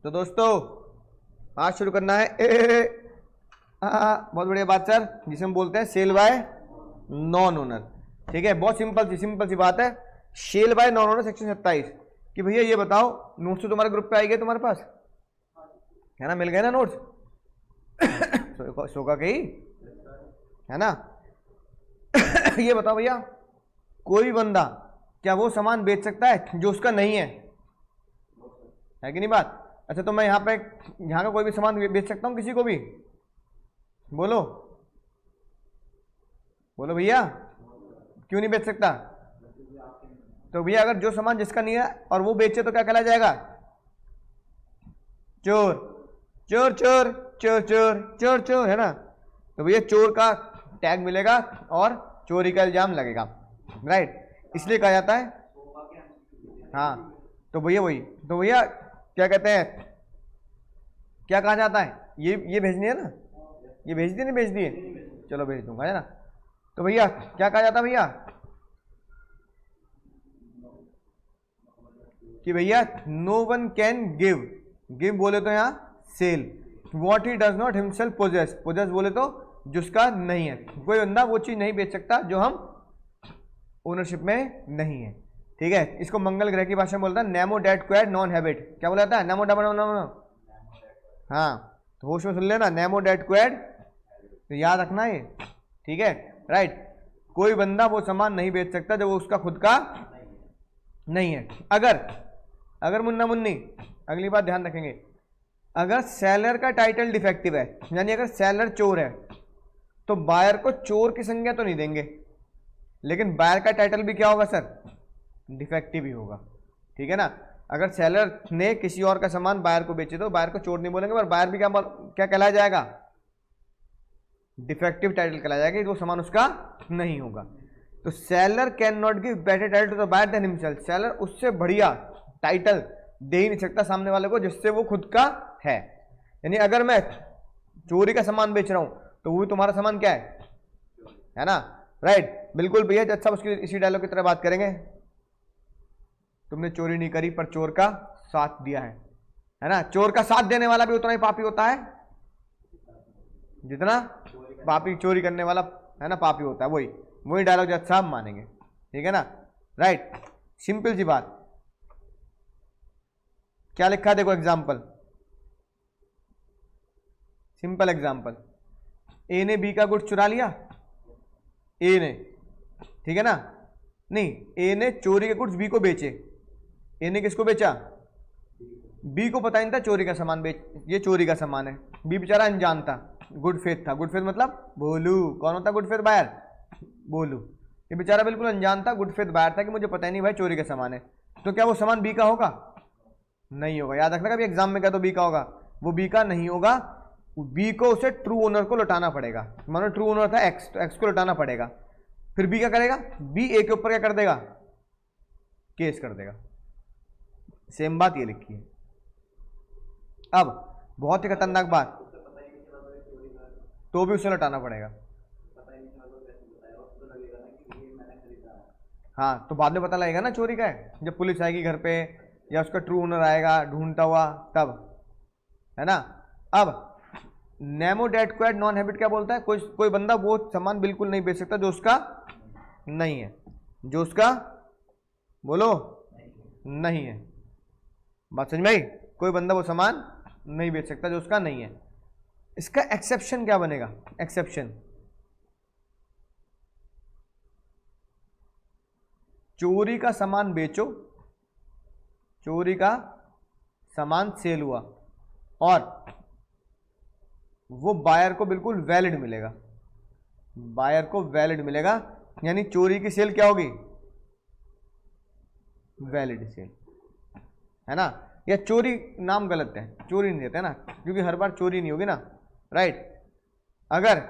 तो दोस्तों आज शुरू करना है बहुत बढ़िया बात सर, जिसे हम बोलते हैं सेल बाय नॉन ओनर। ठीक है, बहुत सिंपल सी बात है। Sale by non owner section 27 कि भैया ये बताओ, नोट्स तो तुम्हारे ग्रुप पे आई गए तुम्हारे पास, है ना? मिल गए ना नोट्स? शोका के ही है ना? ये बताओ भैया, कोई भी बंदा क्या वो सामान बेच सकता है जो उसका नहीं है कि नहीं बात? अच्छा, तो मैं यहाँ का कोई भी सामान बेच सकता हूँ किसी को भी? बोलो बोलो भैया, क्यों नहीं बेच सकता? तो भैया अगर जो सामान जिसका नहीं है और वो बेचे तो क्या कहला जाएगा? चोर चोर चोर चोर चोर चोर चोर, है ना? तो भैया चोर का टैग मिलेगा और चोरी का इल्जाम लगेगा, राइट? इसलिए कहा जाता है। हाँ, तो भैया वही, तो भैया क्या कहते हैं, क्या कहा जाता है? ये भेजनी है ना? ये भेज दी नहीं भेज दिए? चलो भेज दूंगा, है ना? तो भैया क्या कहा जाता है भैया कि भैया नो वन कैन गिव बोले तो यहाँ sell what he does not himself possess बोले तो जिसका नहीं है। कोई बंदा वो चीज नहीं बेच सकता जो हम ओनरशिप में नहीं है। ठीक है, इसको मंगल ग्रह की भाषा में बोलता है nemo dat quod non habet. क्या बोला जाता है? Nemo dat. हाँ, तो होश में सुन लेना, नेमो डेट क्वेड, तो याद रखना ये। ठीक है, राइट? कोई बंदा वो सामान नहीं बेच सकता जो वो उसका खुद का नहीं है। अगर मुन्ना मुन्नी, अगली बात ध्यान रखेंगे, अगर सेलर का टाइटल डिफेक्टिव है, यानी अगर सेलर चोर है, तो बायर को चोर की संज्ञा तो नहीं देंगे, लेकिन बायर का टाइटल भी क्या होगा सर? डिफेक्टिव ही होगा। ठीक है ना? अगर सेलर ने किसी और का सामान बायर को बेचे तो बायर को चोर नहीं बोलेंगे, पर बायर भी क्या कहलाया जाएगा? डिफेक्टिव टाइटल कहलाया जाएगा, वो सामान उसका नहीं होगा। तो seller can not give better title to the buyer than himself. Seller उससे बढ़िया टाइटल दे ही नहीं सकता सामने वाले को जिससे वो खुद का है। यानी अगर मैं चोरी का सामान बेच रहा हूं तो वो भी तुम्हारा सामान क्या है ना? राइट, बिल्कुल भैया। जज साहब उसकी इसी डायलॉग की तरह बात करेंगे, तुमने चोरी नहीं करी पर चोर का साथ दिया है ना? चोर का साथ देने वाला भी उतना ही पापी होता है जितना पापी चोरी करने वाला, है ना, पापी होता है। वही डायलॉग जज साहब मानेंगे। ठीक है ना? राइट, सिंपल सी बात। क्या लिखा है देखो, एग्जाम्पल, सिंपल एग्जाम्पल। ए ने बी का गुड्स चुरा लिया, ए ने, ठीक है ना? नहीं, ए ने चोरी के गुड्स बी को बेचे। ए ने किसको बेचा? बी को पता नहीं था चोरी का सामान ये चोरी का सामान है। बी बेचारा अनजान था, गुड फेथ था। गुड फेथ मतलब भोलू। कौन होता गुड फेथ बायर? बोलू। ये बेचारा बिल्कुल अनजान था, गुड फेथ बायर था कि मुझे पता ही नहीं भाई चोरी का सामान है। तो क्या वो सामान बी का होगा? नहीं होगा। याद रखना, कभी एग्जाम में क्या तो बी का होगा, वो बी का नहीं होगा। बी को उसे ट्रू ओनर को लौटाना पड़ेगा। मानो ट्रू ओनर था एक्स, तो एक्स को लौटाना पड़ेगा। फिर बी क्या करेगा? बी ए के ऊपर क्या कर देगा? केस कर देगा। सेम बात ये लिखी है। अब बहुत ही खतरनाक बात, तो भी उसे लौटाना पड़ेगा। हाँ, तो बाद में पता लगेगा ना चोरी का है, जब पुलिस आएगी घर पे या उसका ट्रू ओनर आएगा ढूंढता हुआ, तब, है ना? अब nemo dat quod non habet क्या बोलता है? कोई बंदा वो सामान बिल्कुल नहीं बेच सकता जो उसका नहीं है। जो उसका, बोलो, नहीं है। बात समझ में आई? कोई बंदा वो सामान नहीं बेच सकता जो उसका नहीं है। इसका एक्सेप्शन क्या बनेगा? एक्सेप्शन, चोरी का सामान बेचो, चोरी का सामान सेल हुआ और वो बायर को बिल्कुल वैलिड मिलेगा। बायर को वैलिड मिलेगा, यानी चोरी की सेल क्या होगी? वैलिड सेल, है ना? या चोरी नाम गलत है, चोरी नहीं देते ना, क्योंकि हर बार चोरी नहीं होगी ना, राइट? अगर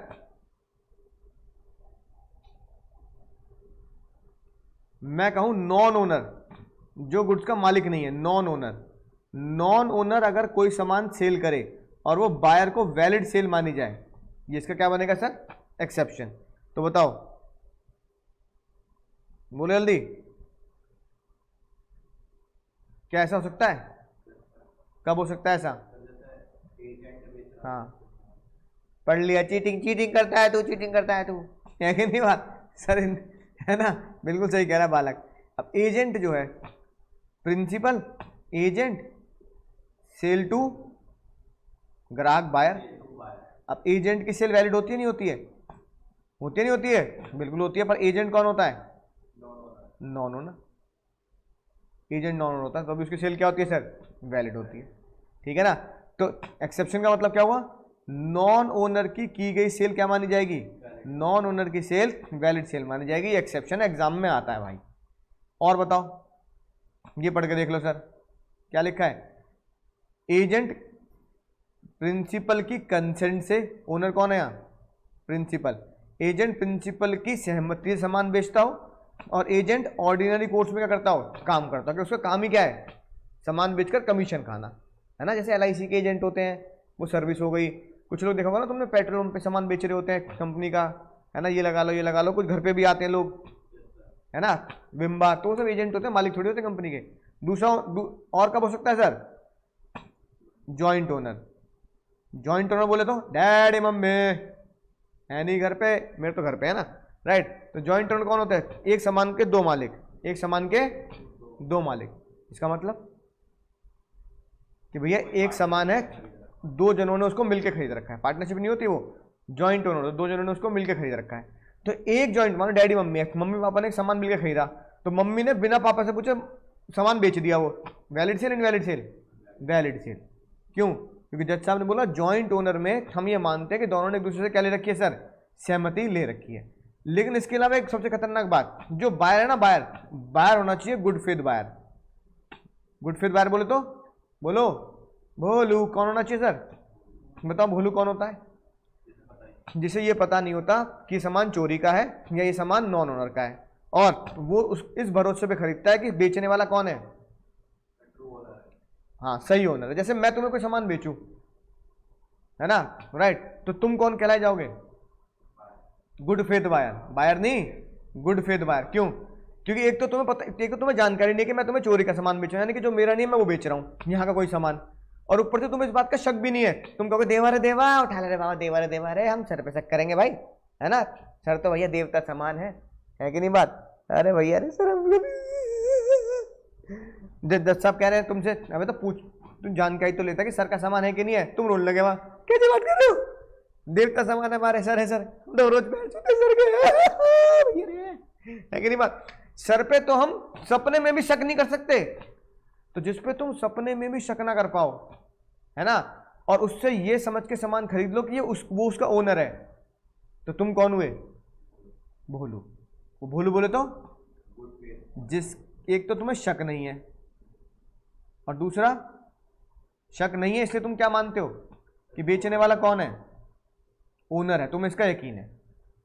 मैं कहूं नॉन ओनर, जो गुड्स का मालिक नहीं है, नॉन ओनर अगर कोई सामान सेल करे और वो बायर को वैलिड सेल मानी जाए, ये इसका क्या बनेगा सर? एक्सेप्शन। तो बताओ, बोलो जल्दी, क्या ऐसा हो सकता है? कब हो सकता है ऐसा? हाँ, पढ़ लिया, चीटिंग चीटिंग करता है तू, चीटिंग करता है तू, है कि नहीं बात सर? है ना, बिल्कुल सही कह रहा है बालक। अब एजेंट जो है, प्रिंसिपल, एजेंट, सेल टू ग्राहक, बायर। अब एजेंट की सेल वैलिड होती है नहीं होती है? होती है नहीं होती है? बिल्कुल होती है। पर एजेंट कौन होता है? Non owner. Agent non owner होता है तो अभी उसकी सेल क्या होती है सर? वैलिड होती है। ठीक है ना? तो एक्सेप्शन का मतलब क्या हुआ? नॉन ओनर की गई सेल क्या मानी जाएगी? नॉन ओनर की सेल वैलिड सेल मानी जाएगी। एक्सेप्शन एग्जाम में आता है भाई। और बताओ, ये पढ़ के देख लो सर, क्या लिखा है? एजेंट प्रिंसिपल की कंसेंट से, ओनर कौन है यहाँ? प्रिंसिपल। एजेंट प्रिंसिपल की सहमति से सामान बेचता हो, और एजेंट ऑर्डिनरी कोर्स में क्या करता हो? काम करता हो। कि उसका काम ही क्या है? सामान बेचकर कमीशन खाना, है ना? जैसे LIC के एजेंट होते हैं, वो सर्विस हो गई। कुछ लोग देखा होगा ना तुमने, पेट्रोल पंप पे सामान बेच रहे होते हैं कंपनी का, है ना, ये लगा लो ये लगा लो। कुछ घर पे भी आते हैं लोग, है ना, विम्बा, तो वो सब एजेंट होते हैं, मालिक थोड़ी होते हैं कंपनी के। दूसरा और कब हो सकता है sir? Joint owner. Joint owner बोले तो डैडी मम्मी है नहीं घर पे, मेरे तो घर पे है ना, राइट? तो जॉइंट ओनर कौन होता है? एक सामान के दो मालिक, एक सामान के दो मालिक। इसका मतलब कि भैया एक सामान है, दो जनों ने उसको मिलकर खरीद रखा है। पार्टनरशिप नहीं होती वो, जॉइंट ओनर, दो जनों ने उसको मिलकर खरीद रखा है। तो एक जॉइंट, मानो डैडी मम्मी, मम्मी पापा ने एक सामान मिलकर खरीदा, तो मम्मी ने बिना पापा से पूछे सामान बेच दिया, वो valid sale invalid sale? Valid sale. क्यों? क्योंकि जज साहब ने बोला जॉइंट ओनर में हम ये मानते हैं कि दोनों ने एक दूसरे से क्या ले रखी है सर? सहमति ले रखी है। लेकिन इसके अलावा एक सबसे खतरनाक बात, जो बायर है ना, बायर, बायर होना चाहिए good faith buyer. Good faith buyer बोले तो बोलो, भोलू कौन होना चाहिए सर? बताओ भोलू कौन होता है? जिसे ये पता नहीं होता कि सामान चोरी का है या ये सामान नॉन ओनर का है, और वो इस भरोसे पे खरीदता है कि बेचने वाला कौन है? हाँ, सही ओनर है। जैसे मैं तुम्हें कोई सामान बेचूं, है ना, राइट, तो तुम कौन कहलाए जाओगे? Good faith buyer. बायर नहीं, गुड फेथ बायर। क्यों? क्योंकि एक तो तुम्हें पता, एक तो तुम्हें जानकारी नहीं है कि मैं तुम्हें चोरी का सामान बेच रहा हूं, यानी कि जो मेरा नहीं है मैं वो बेच रहा हूं, यहाँ का कोई सामान। और ऊपर से तुम्हें इस बात का शक भी नहीं है, तुम कहोगे देवा रे देवा, उठा ले रे बाबा, देवा रे, हम सर पे शक करेंगे भाई, है ना? सर तो भैया देवता समान है कि नहीं बात? अरे भैया रे सर, हम जज साहब कह रहे हैं तुमसे, अबे तो पूछ, तुम जानकारी तो लेता कि सर का सामान है कि नहीं है, तुम रोल लगे वहां, कैसे बात कर रहे हो? देवता सामान है हमारे, सर है सर, दो रोज सर के है कि नहीं बात? सर पे तो हम सपने में भी शक नहीं कर सकते, तो जिस पे तुम सपने में भी शक ना कर पाओ, है ना, और उससे ये समझ के सामान खरीद लो कि ये वो उसका ओनर है, तो तुम कौन हुए? भोलू। वो भोलू बोले तो जिस, एक तो तुम्हें शक नहीं है, और दूसरा शक नहीं है, इसलिए तुम क्या मानते हो कि बेचने वाला कौन है? ओनर है, तुम्हें इसका यकीन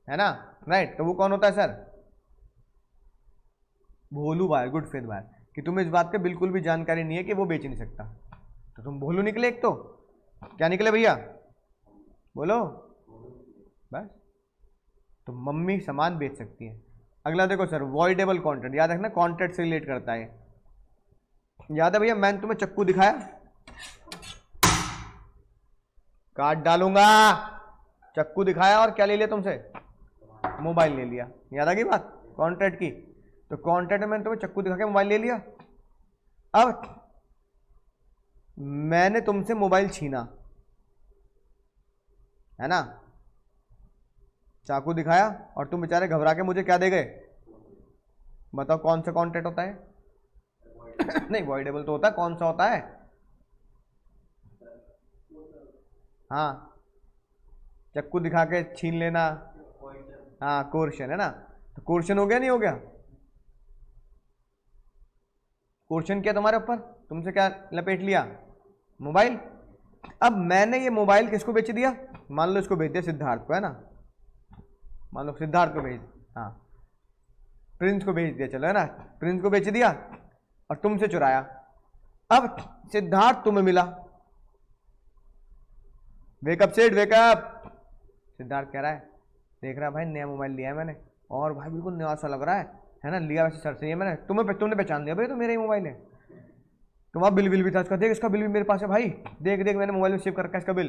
है ना, राइट? तो वो कौन होता है सर? भोलू बायर, गुड फेथ बायर, कि तुम्हें इस बात का बिल्कुल भी जानकारी नहीं है कि वो बेच नहीं सकता, तो तुम भोलू निकले। एक तो क्या निकले भैया, बोलो बस। तो मम्मी सामान बेच सकती है। अगला देखो सर, वॉइडेबल कॉन्ट्रैक्ट, याद रखना कॉन्ट्रैक्ट से रिलेट करता है। याद है भैया, मैंने तुम्हें चक्कू दिखाया, काट डालूंगा, चक्कू दिखाया और क्या ले लिया तुमसे? मोबाइल ले लिया। याद आ गई बात कॉन्ट्रैक्ट की? तो कॉन्ट्रैक्ट में मैंने तुम्हें चक्कू दिखा के मोबाइल ले लिया। अब मैंने तुमसे मोबाइल छीना, है ना, चाकू दिखाया, और तुम बेचारे घबरा के मुझे क्या दे गए? बताओ कौन सा कॉन्ट्रैक्ट होता है? नहीं, वॉइडेबल तो होता है, कौन सा होता है? हाँ, चक्कू दिखा के छीन लेना, हाँ, कोर्शन, है ना? तो कोर्शन हो गया नहीं हो गया? कोर्शन किया तुम्हारे ऊपर, तुमसे क्या लपेट लिया? मोबाइल। अब मैंने ये मोबाइल किसको बेच दिया? मान लो इसको बेच दिया सिद्धार्थ को, है ना, मान लो सिद्धार्थ को भेज, हाँ, प्रिंस को भेज दिया, चलो, है ना, प्रिंस को बेच दिया और तुमसे चुराया। अब सिद्धार्थ तुम्हें मिला, वेकअप सेठ वेकअप। सिद्धार्थ कह रहा है, देख रहा है भाई, नया मोबाइल लिया है मैंने, और भाई बिल्कुल नया सा लग रहा है ना, लिया वैसे सर से ही है मैंने, तुमने पहचान लिया भाई तो मेरा ही मोबाइल है। तुम्हारा बिल भी था उसका, देख इसका बिल भी मेरे पास है भाई, देख देख मैंने मोबाइल में सेव कर रखा है इसका बिल।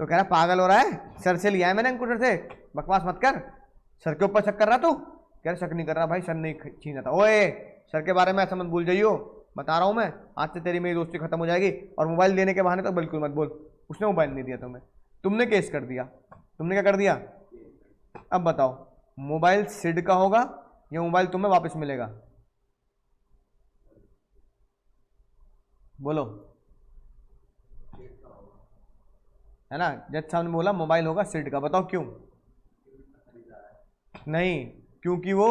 तो कह रहा पागल हो रहा है, सर से लिया है मैंने अंकूटर से, बकवास मत कर, सर के ऊपर शक कर रहा तू। कह रहा शक नहीं कर रहा भाई, सर नहीं छीना था। ओए सर के बारे में ऐसा मत भूल जाइयो, बता रहा हूँ मैं, आज से तेरी मेरी दोस्ती खत्म हो जाएगी। और मोबाइल देने के बहाने तो बिल्कुल मत बोल, उसने मोबाइल नहीं दिया तुम्हें, तुमने केस कर दिया। तुमने क्या कर दिया? अब बताओ मोबाइल सिड का होगा या मोबाइल तुम्हें वापस मिलेगा? बोलो, है ना? जज साहब ने बोला मोबाइल होगा सिड का, बताओ क्यों? नहीं, क्योंकि वो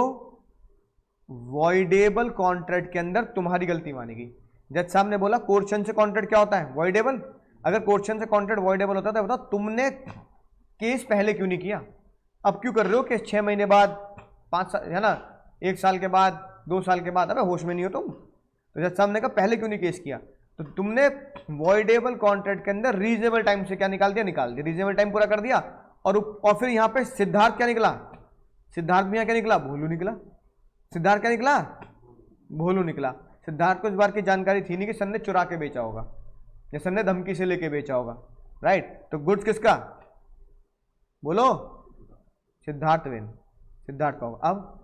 वॉइडेबल कॉन्ट्रैक्ट के अंदर तुम्हारी गलती मानेगी। जज साहब ने बोला कोर्शन से कॉन्ट्रैक्ट क्या होता है? वॉइडेबल। अगर कोर्शन से कॉन्ट्रैक्ट वॉइडेबल होता है तो बताओ तुमने केस पहले क्यों नहीं किया? अब क्यों कर रहे हो केस 6 महीने बाद, 5 साल, है ना, 1 साल के बाद, 2 साल के बाद? अबे होश में नहीं हो तुम। तो जज साहब ने कहा पहले क्यों नहीं केस किया? तो तुमने वॉइडेबल कॉन्ट्रैक्ट के अंदर रीजनेबल टाइम से क्या निकाल दिया? निकाल दिया, रीजनेबल टाइम पूरा कर दिया। और फिर यहाँ पे सिद्धार्थ क्या निकला? सिद्धार्थ भी यहाँ क्या निकला? भोलू निकला। सिद्धार्थ क्या निकला? भोलू निकला। सिद्धार्थ को इस बार की जानकारी थी नहीं कि सर ने चुरा के बेचा होगा या सर ने धमकी से लेके बेचा होगा, राइट? तो गुड्स किसका? बोलो, सिद्धार्थ विन, सिद्धार्थ का होगा। अब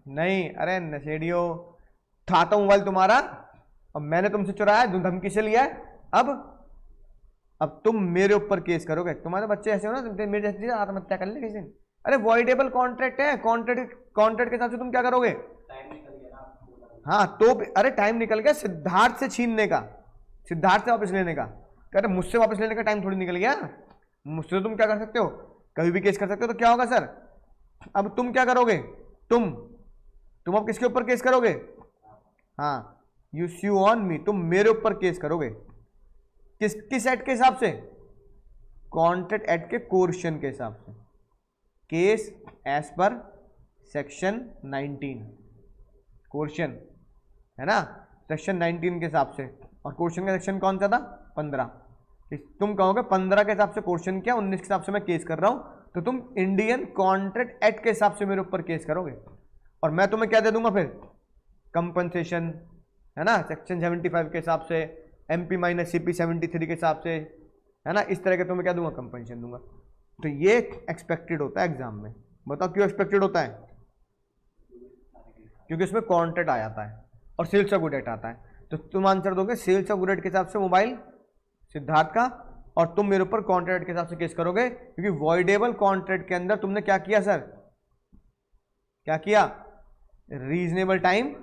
नहीं, अरे नशेड़ियो, था तो मोबाइल तुम्हारा, अब मैंने तुमसे चुराया, धमकी से लिया है। अब तुम मेरे ऊपर केस करोगे। तुम्हारे बच्चे ऐसे हो ना, मेरे जैसे आत्महत्या कर ले किसी दिन। अरे वॉइडेबल कॉन्ट्रैक्ट है, कॉन्ट्रैक्ट के हिसाब से तुम क्या करोगे? हाँ तो अरे टाइम निकल गया सिद्धार्थ से छीनने का, सिद्धार्थ से वापस लेने का। अरे मुझसे वापस लेने का टाइम थोड़ी निकल गया, मुझसे तो तुम क्या कर सकते हो? कभी भी केस कर सकते हो। तो क्या होगा सर? अब तुम क्या करोगे? तुम अब किसके ऊपर केस करोगे? हाँ, यू स्यू ऑन मी, तुम मेरे ऊपर केस करोगे। किस एक्ट के हिसाब से? कॉन्ट्रैक्ट एक्ट के कोर्शन के हिसाब से। केस एज पर सेक्शन 19, कोर्शन है ना, सेक्शन 19 के हिसाब से। और कोर्शन का सेक्शन कौन सा था? 15। तुम कहोगे 15 के हिसाब से कोर्शन क्या, 19 के हिसाब से मैं केस कर रहा हूं, तो तुम इंडियन कॉन्ट्रैक्ट एक्ट के हिसाब से मेरे ऊपर केस करोगे। और मैं तुम्हें क्या दे दूंगा फिर? कंपनसेशन, है ना, सेक्शन 75 के हिसाब से, MP - CP 73 के हिसाब से, है ना, इस तरह के तुम्हें क्या दूंगा? कंपनसेशन दूंगा। तो ये एक्सपेक्टेड होता है एग्जाम में। बताओ क्यों एक्सपेक्टेड होता है? क्योंकि इसमें कॉन्ट्रैक्ट आ जाता है और सेल्स ऑफ गुड एट आता है। तो तुम आंसर दोगे सेल्स ऑफ गुड एट के हिसाब से मोबाइल सिद्धार्थ का, और तुम मेरे ऊपर कॉन्ट्रैक्ट के हिसाब से केस करोगे, क्योंकि वॉइडेबल कॉन्ट्रैक्ट के अंदर तुमने क्या किया सर? क्या किया? रीजनेबल टाइम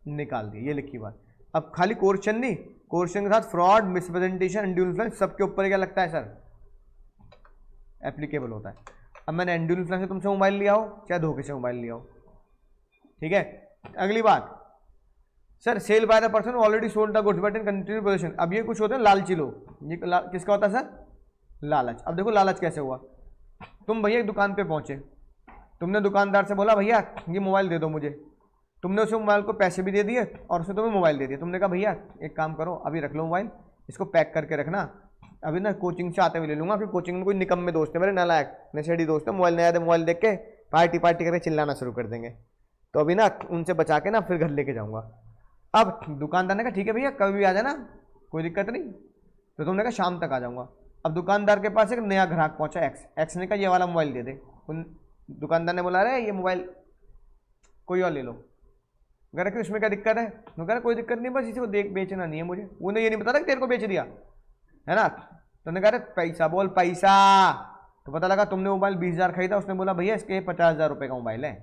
निकाल दिया। ये लिखी बात। अब खाली क्वेश्चन नहीं, क्वेश्चन के साथ फ्रॉड, मिसप्रेजेंटेशन, अनड्यू इन्फ्लुएंस, सबके ऊपर क्या लगता है सर? एप्लीकेबल होता है। अब मैंने अनड्यू इन्फ्लुएंस से तुमसे मोबाइल लिया हो, चाहे धोखे से मोबाइल लिया हो, ठीक है। अगली बात sir, sale by the person already sold the goods but in continue position. अब ये कुछ होते हैं लालची लोग, ये किसका होता है सर? लालच। अब देखो लालच कैसे हुआ। तुम भैया एक दुकान पे पहुंचे, तुमने दुकानदार से बोला भैया ये मोबाइल दे दो मुझे। तुमने उसे मोबाइल को पैसे भी दे दिए और उसने तुम्हें मोबाइल दे दिया। तुमने कहा भैया एक काम करो, अभी रख लो मोबाइल, इसको पैक करके रखना, अभी ना कोचिंग से आते हुए ले लूंगा। फिर कोचिंग में कोई निकम्मे दोस्त है मेरे, नालायक नशेड़ी दोस्त है, मोबाइल नया दे, मोबाइल देख के पार्टी करके चिल्लाना शुरू कर देंगे। तो अभी ना उनसे बचा के ना फिर घर लेके जाऊंगा। अब दुकानदार ने कहा ठीक है भैया कभी भी आ जाना, कोई दिक्कत नहीं। तो तुमने कहा शाम तक आ जाऊंगा। अब दुकानदार के पास एक नया ग्राहक पहुंचा, एक्स ने कहा ये वाला मोबाइल दे दे। दुकानदार ने बोला अरे ये मोबाइल कोई और ले लो। अगर कि उसमें क्या दिक्कत है? मैं कह रहा कोई दिक्कत नहीं, बस इसी को देख बेचना नहीं है मुझे। उन्हें ये नहीं पता था कि तेरे को बेच दिया, है ना। तो उन्होंने कहा पैसा बोल पैसा। तो पता लगा तुमने मोबाइल 20,000 खरीदा, उसने बोला भैया इसके 50,000 रुपये का मोबाइल है।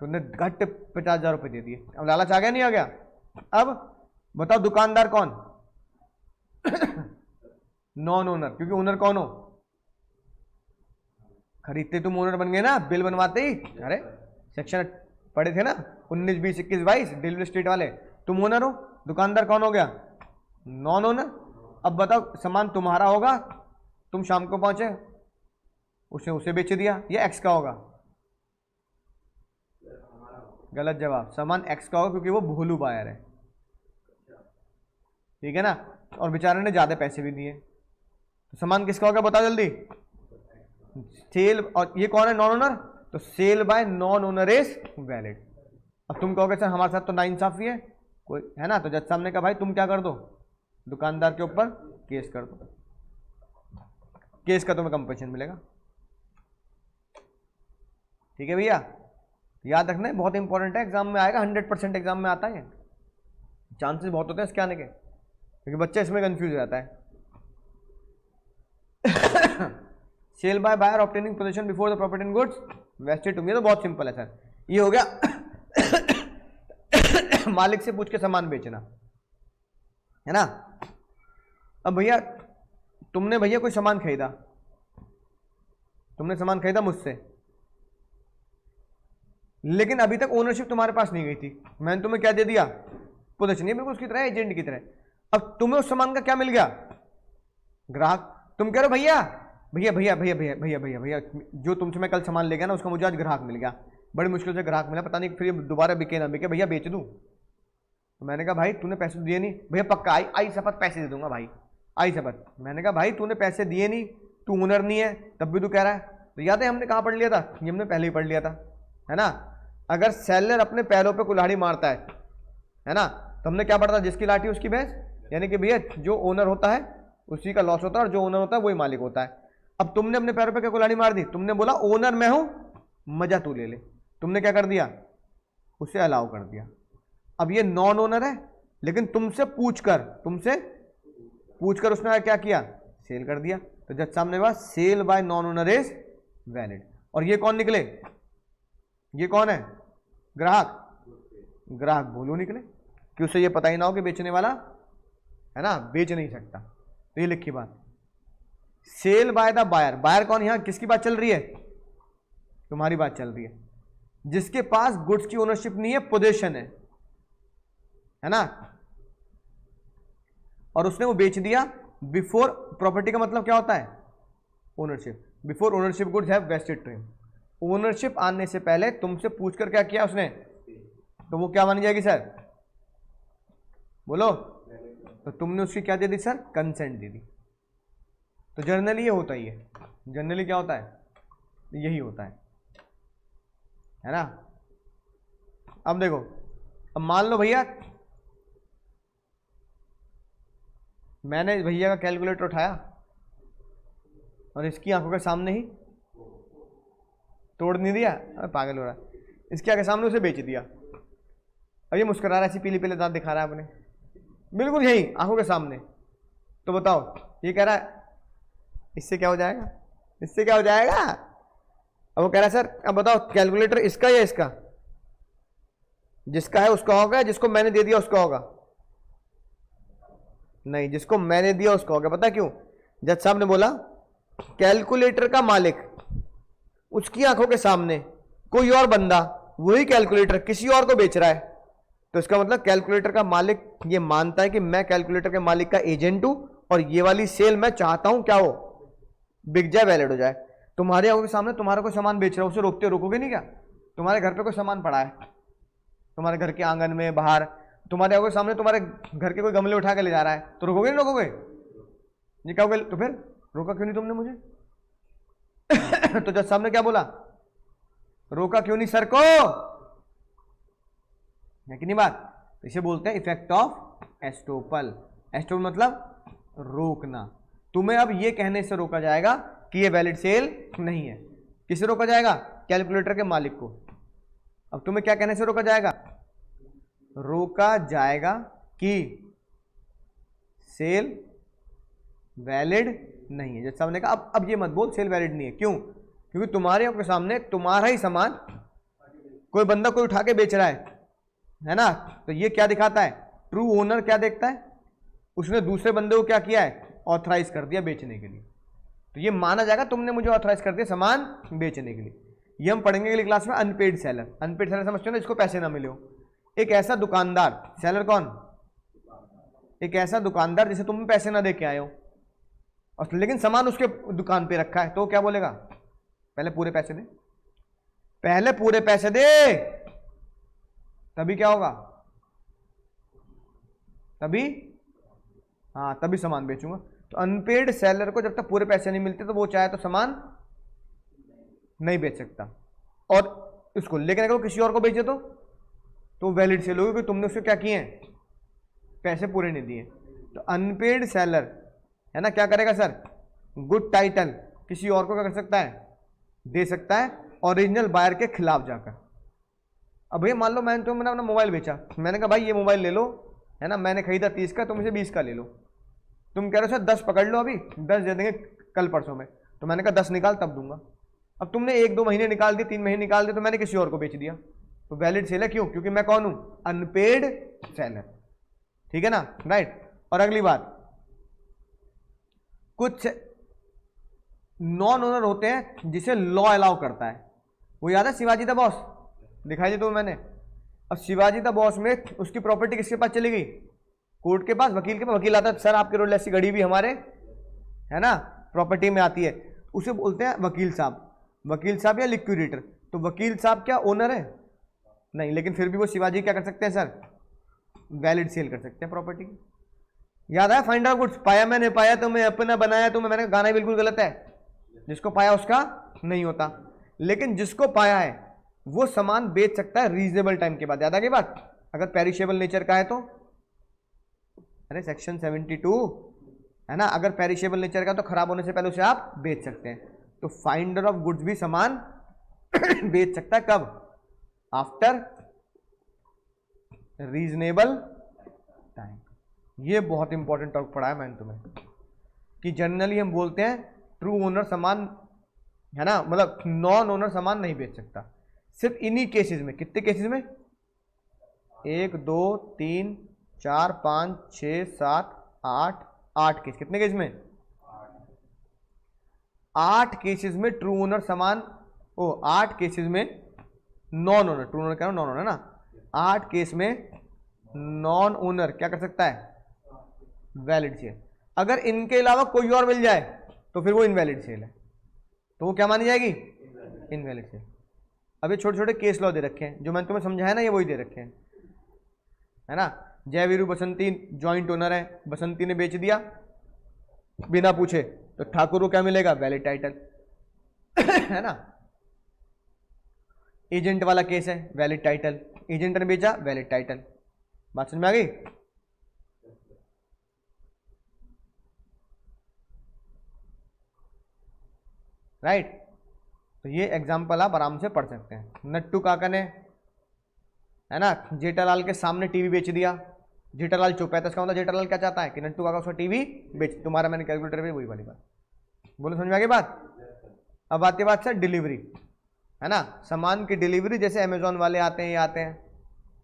तुमने घट 50,000 रुपये दे दिए। अब लालच आ गया नहीं आ गया? अब बताओ दुकानदार कौन? Non owner. क्योंकि ओनर कौन हो? खरीदते तुम ओनर बन गए ना, बिल बनवाते ही। अरे सेक्शन पढ़े थे ना 19, 20, 21, 22 डिलीवरी स्टेट वाले। तुम ओनर हो, दुकानदार कौन हो गया? Non owner. अब बताओ सामान तुम्हारा होगा, तुम शाम को पहुंचे, उसने उसे बेच दिया, ये एक्स का होगा? गलत जवाब। सामान एक्स का होगा क्योंकि वो भोलू बायर है, ठीक है ना, और बेचारे ने ज्यादा पैसे भी दिए। तो सामान किसका होगा बताओ जल्दी? सेल। और ये कौन है? Non owner. तो sale by non owner is valid. अब तुम कहोगे सर हमारे साथ तो नाइंसाफी है कोई, है ना, तो जज साहब ने कहा भाई तुम क्या कर दो, दुकानदार के ऊपर केस कर दो, केस का तुम्हें कंपनसेशन मिलेगा। ठीक है भैया, याद रखना है, बहुत इंपॉर्टेंट है, एग्जाम में आएगा, 100% एग्जाम में आता है, चांसेस बहुत होते हैं इसके आने के, क्योंकि बच्चा इसमें कंफ्यूज हो जाता है। Sale by buyer obtaining position before the property and goods vested to me, तो बहुत सिंपल है सर, ये हो गया मालिक से पूछ के सामान बेचना, है ना। अब भैया तुमने भैया कोई सामान खरीदा, तुमने सामान खरीदा मुझसे, लेकिन अभी तक ओनरशिप तुम्हारे पास नहीं गई थी, मैंने तुम्हें क्या दे दिया, पोजीशन, बिल्कुल उसकी तरह, एजेंट की तरह। अब तुम्हें उस सामान का क्या मिल गया, ग्राहक। तुम कह रहे हो भैया भैया भैया भैया भैया भैया भैया भैया जो तुमसे मैं कल सामान ले गया ना, उसका मुझे आज ग्राहक मिल गया, बड़ी मुश्किल से ग्राहक मिला, पता नहीं फिर दोबारा बिके ना बिके, भैया बेच दूं। तो मैंने कहा भाई तूने पैसे दिए नहीं, भैया पक्का आई शपथ पैसे दे दूंगा भाई, आई शपथ। मैंने कहा भाई तूने पैसे दिए नहीं, तू ओनर नहीं है, तब भी तू कह रहा है। तो याद है हमने कहाँ पढ़ लिया था, ये हमने पहले ही पढ़ लिया था, है ना। अगर सेलर अपने पैरों पे कुल्हाड़ी मारता है ना, तो हमने क्या पढ़ा था, जिसकी लाठी उसकी भैंस, यानी कि भैया जो ओनर होता है उसी का लॉस होता है, और जो ओनर होता है वही मालिक होता है। अब तुमने अपने पैरों पे क्या कुल्हाड़ी मार दी, तुमने बोला ओनर मैं हूं, मजा तू ले ले, तुमने क्या कर दिया, उसे अलाउ कर दिया। अब ये नॉन ओनर है, लेकिन तुमसे पूछकर उसने क्या किया, सेल कर दिया। तो जज साहब ने कहा sale by non owner is valid. और ये कौन निकले, ये कौन है, ग्राहक भोलू निकले, कि उसे ये पता ही ना हो कि बेचने वाला है ना बेच नहीं सकता। तो ये लिखी बात, sale by the buyer, buyer कौन, यहां किसकी बात चल रही है, तुम्हारी बात चल रही है, जिसके पास गुड्स की ओनरशिप नहीं है, पोजीशन है ना, और उसने वो बेच दिया बिफोर, प्रॉपर्टी का मतलब क्या होता है, ownership, before ownership goods have vested to him, ownership आने से पहले तुमसे पूछकर क्या किया उसने, तो वो क्या बन जाएगी सर, बोलो। तो तुमने उसकी क्या दे दी सर, कंसेंट दे दी। तो जनरली ये होता ही है, जनरली क्या होता है, यही होता है ना। अब देखो, अब मान लो भैया मैंने भैया का कैलकुलेटर उठाया और इसकी आंखों के सामने ही तोड़ नहीं दिया, पागल हो रहा है, इसके आगे सामने उसे बेच दिया। अब ये मुस्कुरा रहा है, ऐसी पीले पीले दांत दिखा रहा है अपने, बिल्कुल यही आंखों के सामने। तो बताओ ये कह रहा है इससे क्या हो जाएगा, इससे क्या हो जाएगा। अब वो कह रहा है सर अब बताओ कैलकुलेटर इसका या इसका, जिसका है उसका होगा, जिसको मैंने दे दिया उसका होगा, नहीं जिसको मैंने दिया उसका होगा। पता क्यों, जज साहब ने बोला कैलकुलेटर का मालिक उसकी आंखों के सामने कोई और बंदा वही कैलकुलेटर किसी और को बेच रहा है, तो इसका मतलब कैलकुलेटर का मालिक ये मानता है कि मैं कैलकुलेटर के मालिक का एजेंट हूं और ये वाली सेल मैं चाहता हूं क्या हो, बिक जाए, वैलिड हो जाए। तुम्हारे आंखों के सामने तुम्हारा कोई सामान बेच रहा है, उसे रोकोगे नहीं क्या। तुम्हारे घर पे कोई सामान पड़ा है, तुम्हारे घर के आंगन में बाहर, तुम्हारे आंखों के सामने तुम्हारे घर के कोई गमले उठा के ले जा रहा है, तो रोकोगे नहीं रोकोगे, ये कहोगे तो फिर रोका क्यों नहीं तुमने मुझे। तो जज साहब ने क्या बोला, रोका क्यों नहीं सर को, है कि नहीं बात। इसे बोलते हैं इफेक्ट ऑफ एस्टोपल। एस्टोपल मतलब रोकना। तुम्हें अब ये कहने से रोका जाएगा कि ये वैलिड सेल नहीं है। किसे रोका जाएगा, कैलकुलेटर के मालिक को। अब तुम्हें क्या कहने से रोका जाएगा, रोका जाएगा कि सेल वैलिड नहीं है। जैसे हमने कहा अब ये मत बोल सेल वैलिड नहीं है, क्यों, क्योंकि तुम्हारे आपके सामने तुम्हारा ही सामान कोई बंदा कोई उठा के बेच रहा है ना। तो ये क्या दिखाता है, ट्रू ओनर क्या देखता है, उसने दूसरे बंदे को क्या किया है, ऑथराइज कर दिया बेचने के लिए। तो ये माना जाएगा तुमने मुझे ऑथराइज कर दिया सामान बेचने के लिए। ये हम पढ़ेंगे अगली क्लास में। अनपेड सेलर, अनपेड सेलर समझते हो ना, जिसको पैसे ना मिले हो। एक ऐसा दुकानदार, सेलर कौन, एक ऐसा दुकानदार जिसे तुम पैसे ना दे के आए हो और लेकिन सामान उसके दुकान पे रखा है, तो क्या बोलेगा, पहले पूरे पैसे दे, पहले पूरे पैसे दे, तभी क्या होगा, तभी हाँ तभी सामान बेचूंगा। तो अनपेड सेलर को जब तक पूरे पैसे नहीं मिलते तो वो चाहे तो सामान नहीं बेच सकता और इसको, लेकिन अगर वो किसी और को बेचे तो तो वैलिड सेल होगी क्योंकि तुमने उसको क्या किए हैं, पैसे पूरे नहीं दिए। तो अनपेड सेलर है ना क्या करेगा सर, गुड टाइटल किसी और को क्या कर सकता है, दे सकता है ओरिजिनल बायर के खिलाफ जाकर। अब भैया मान लो मैंने अपना मोबाइल बेचा, मैंने कहा भाई ये मोबाइल ले लो, है ना, मैंने खरीदा 30 का, तुम इसे 20 का ले लो। तुम कह रहे हो सर 10 पकड़ लो, अभी 10 दे देंगे कल परसों में। तो मैंने कहा 10 निकाल तब दूंगा। अब तुमने 1-2 महीने निकाल दिए, 3 महीने निकाल दिए, तो मैंने किसी और को बेच दिया, तो वैलिड सेल है। क्यों? क्योंकि मैं कौन हूं, अनपेड सेलर। ठीक है ना, राइट। और अगली बात, कुछ नॉन ओनर होते हैं जिसे लॉ अलाउ करता है। वो याद है शिवाजी द बॉस, दिखाई दी तो मैंने। अब शिवाजी द बॉस में उसकी प्रॉपर्टी किसके पास चली गई, कोर्ट के पास, वकील के पास। वकील आता है सर आपके रोल ऐसी घड़ी भी हमारे, है ना, प्रॉपर्टी में आती है, उसे बोलते हैं वकील साहब। वकील साहब या लिक्विडेटर। तो वकील साहब क्या ओनर है, नहीं, लेकिन फिर भी वो शिवाजी क्या कर सकते हैं सर, वैलिड सेल कर सकते हैं प्रॉपर्टी की। याद आया फाइंड आउट गुड्स, पाया मैंने, पाया तो मैं अपना, बनाया तो मैंने, गाना बिल्कुल गलत है, जिसको पाया उसका नहीं होता। लेकिन जिसको पाया है वो सामान बेच सकता है रीजनेबल टाइम के बाद। याद आ गई बात। अगर पेरिशेबल नेचर का है तो, अरे सेक्शन 72 है ना, अगर पेरिशेबल नेचर का तो खराब होने से पहले उसे आप बेच सकते हैं। तो फाइंडर ऑफ गुड्स भी सामान बेच सकता है, कब, आफ्टर रीजनेबल टाइम। ये बहुत इंपॉर्टेंट टॉपिक पढ़ा है मैंने तुम्हें, कि जनरली हम बोलते हैं ट्रू ओनर सामान, है ना, मतलब नॉन ओनर सामान नहीं बेच सकता। सिर्फ इन्हीं केसेस में, कितने केसेस में, 1 2 3 4 5 6 7 8 केस, कितने केस में, 8 केसेस में ट्रू ओनर सामान, 8 केसेस में नॉन ओनर, ट्रू ओनर क्या नॉन ओनर ना, 8 केस में नॉन ओनर क्या कर सकता है, वैलिड सेल। अगर इनके अलावा कोई और मिल जाए तो फिर वो इनवैलिड सेल है, तो वो क्या मानी जाएगी, इनवैलिड सेल। अभी छोटे छोटे केस लॉ दे रखे हैं, जो मैंने तुम्हें समझाया ना, ये वही दे रखे हैं, है ना। जयवीरू बसंती जॉइंट ओनर है, बसंती ने बेच दिया बिना पूछे, तो ठाकुर को क्या मिलेगा, वैलिड टाइटल है ना। एजेंट वाला केस है, वैलिड टाइटल, एजेंट ने बेचा, वैलिड टाइटल। बात समझ में आ गई। राइट, तो ये एग्जाम्पल आप आराम से पढ़ सकते हैं। नट्टू काका ने, है ना, जेठालाल के सामने टीवी बेच दिया, जेठालाल चुप है, तो इसका मतलब जेठालाल क्या चाहता है कि नट्टू काका उसका टीवी बेच, तुम्हारा मैंने कैलकुलेटर पे वही वाली बात बोलो, समझ में आ गई बात। अब आती बात सर डिलीवरी, है ना, सामान की डिलीवरी, जैसे अमेजोन वाले आते हैं, ये आते हैं,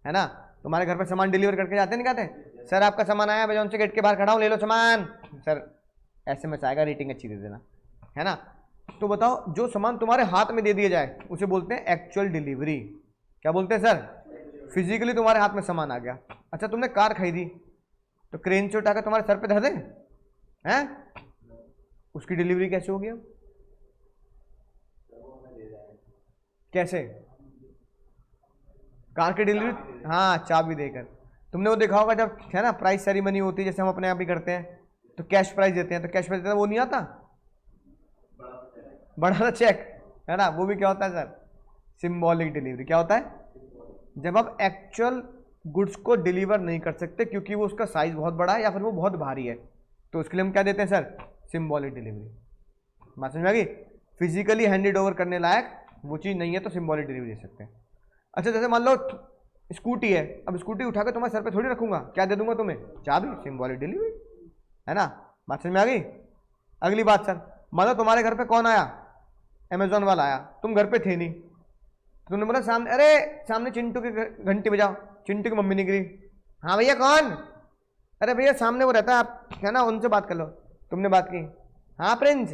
है ना, तुम्हारे घर पे सामान डिलीवर करके जाते हैं, नहीं कहते सर आपका सामान आया, अमेजोन से गेट के बाहर खड़ा हूँ, ले लो सामान, सर SMS आएगा, रेटिंग अच्छी दे देना, है ना। तो बताओ, जो सामान तुम्हारे हाथ में दे दिया जाए उसे बोलते हैं एक्चुअल डिलीवरी। क्या बोलते हैं सर, फिजिकली तुम्हारे हाथ में सामान आ गया। अच्छा, तुमने कार खरीदी, तो क्रेन से उठाकर तुम्हारे सर पे धर दे, हैं, उसकी डिलीवरी कैसे होगी, अब कैसे, कार की डिलीवरी, हाँ, चाबी देकर। तुमने वो देखा होगा जब, है ना, प्राइस सेरेमनी होती है, जैसे हम अपने यहाँ भी करते हैं, तो कैश प्राइस देते हैं, तो कैश प्राइस देते हैं, वो नहीं आता बड़ा सा चेक, है ना, वो भी क्या होता है सर, सिंबॉलिक डिलीवरी। क्या होता है, जब आप एक्चुअल गुड्स को डिलीवर नहीं कर सकते क्योंकि वो उसका साइज बहुत बड़ा है या फिर वो बहुत भारी है, तो उसके लिए हम क्या देते हैं सर, सिंबॉलिक डिलीवरी। बात समझ में आ गई। फिजिकली हैंडेड ओवर करने लायक वो चीज़ नहीं है तो सिंबॉलिक डिलीवरी दे सकते हैं। अच्छा, जैसे मान लो स्कूटी है, अब स्कूटी उठाकर तुम्हारे सर पे थोड़ी रखूंगा, क्या दे दूंगा तुम्हें, चाबी, सिंबॉलिक डिलीवरी, है ना। बात समझ में आ गई। अगली बात सर, मान लो तुम्हारे घर पे कौन आया, अमेजोन वाला आया, तुम घर पे थे नहीं, तुमने बोला सामने, अरे सामने चिंटू की घंटी बजाओ, चिंटू की मम्मी निकली, हाँ भैया कौन, अरे भैया सामने वो रहता है, आप है ना उनसे बात कर लो। तुमने बात की, हाँ प्रिंस,